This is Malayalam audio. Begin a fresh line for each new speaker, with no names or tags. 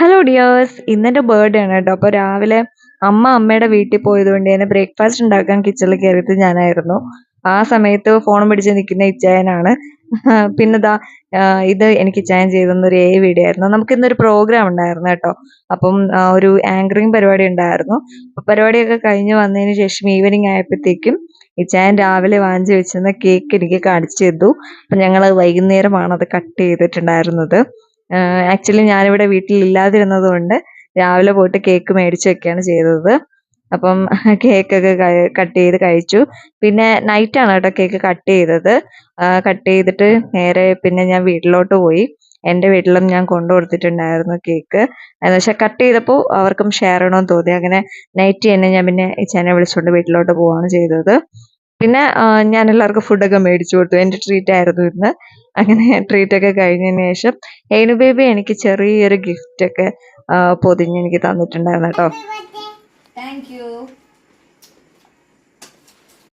ഹലോ ഡിയേഴ്സ്, ഇന്നെൻ്റെ ബർത്ത്ഡേ ആണ് കേട്ടോ. അപ്പോൾ രാവിലെ അമ്മയുടെ വീട്ടിൽ പോയതുകൊണ്ട് തന്നെ ബ്രേക്ക്ഫാസ്റ്റ് ഉണ്ടാക്കാൻ കിച്ചണിൽ കയറിയത് ഞാനായിരുന്നു. ആ സമയത്ത് ഫോൺ പിടിച്ച് നിൽക്കുന്ന ഇച്ചായനാണ്. പിന്നെ ഇത് എനിക്ക് ഇച്ചായൻ ചെയ്തെന്നൊരു വീഡിയോ ആയിരുന്നു. നമുക്ക് ഇന്നൊരു പ്രോഗ്രാം ഉണ്ടായിരുന്നു കേട്ടോ. അപ്പം ഒരു ആങ്കറിങ് പരിപാടി ഉണ്ടായിരുന്നു. അപ്പോൾ പരിപാടിയൊക്കെ കഴിഞ്ഞ് വന്നതിന് ശേഷം ഈവനിങ് ആയപ്പോഴത്തേക്കും ഇച്ചായൻ രാവിലെ വാങ്ങിച്ചു വെച്ചിരുന്ന കേക്ക് എനിക്ക് കാണിച്ചു തന്നു. അപ്പം ഞങ്ങൾ വൈകുന്നേരമാണ് അത് കട്ട് ചെയ്തിട്ടുണ്ടായിരുന്നത്. ആക്ച്വലി ഞാനിവിടെ വീട്ടിലില്ലാതിരുന്നത് കൊണ്ട് രാവിലെ പോയിട്ട് കേക്ക് മേടിച്ച് വെക്കുകയാണ് ചെയ്തത്. അപ്പം കേക്കൊക്കെ കട്ട് ചെയ്ത് കഴിച്ചു. പിന്നെ നൈറ്റാണ് കേട്ടോ കേക്ക് കട്ട് ചെയ്തത്. കട്ട് ചെയ്തിട്ട് നേരെ പിന്നെ ഞാൻ വീട്ടിലോട്ട് പോയി. എൻ്റെ വീട്ടിലും ഞാൻ കൊണ്ടു കൊടുത്തിട്ടുണ്ടായിരുന്നു കേക്ക്. എന്ന് വെച്ചാൽ കട്ട് ചെയ്തപ്പോൾ അവർക്കും ഷെയർ ചെയ്യണമെന്ന് തോന്നി. അങ്ങനെ നൈറ്റ് തന്നെ ഞാൻ പിന്നെ ഇച്ചാനെ വിളിച്ചുകൊണ്ട് വീട്ടിലോട്ട് പോവുകയാണ് ചെയ്തത്. പിന്നെ ഞാൻ എല്ലാവർക്കും ഫുഡൊക്കെ മേടിച്ചു കൊടുത്തു. എൻ്റെ ട്രീറ്റ് ആയിരുന്നു ഇന്ന്. അങ്ങനെ ട്രീറ്റൊക്കെ കഴിഞ്ഞതിന് ശേഷം ഹേനു ബേബി എനിക്ക് ചെറിയൊരു ഗിഫ്റ്റൊക്കെ പൊതിഞ്ഞ് എനിക്ക് തന്നിട്ടുണ്ടായിരുന്നു കേട്ടോ.
Thank you.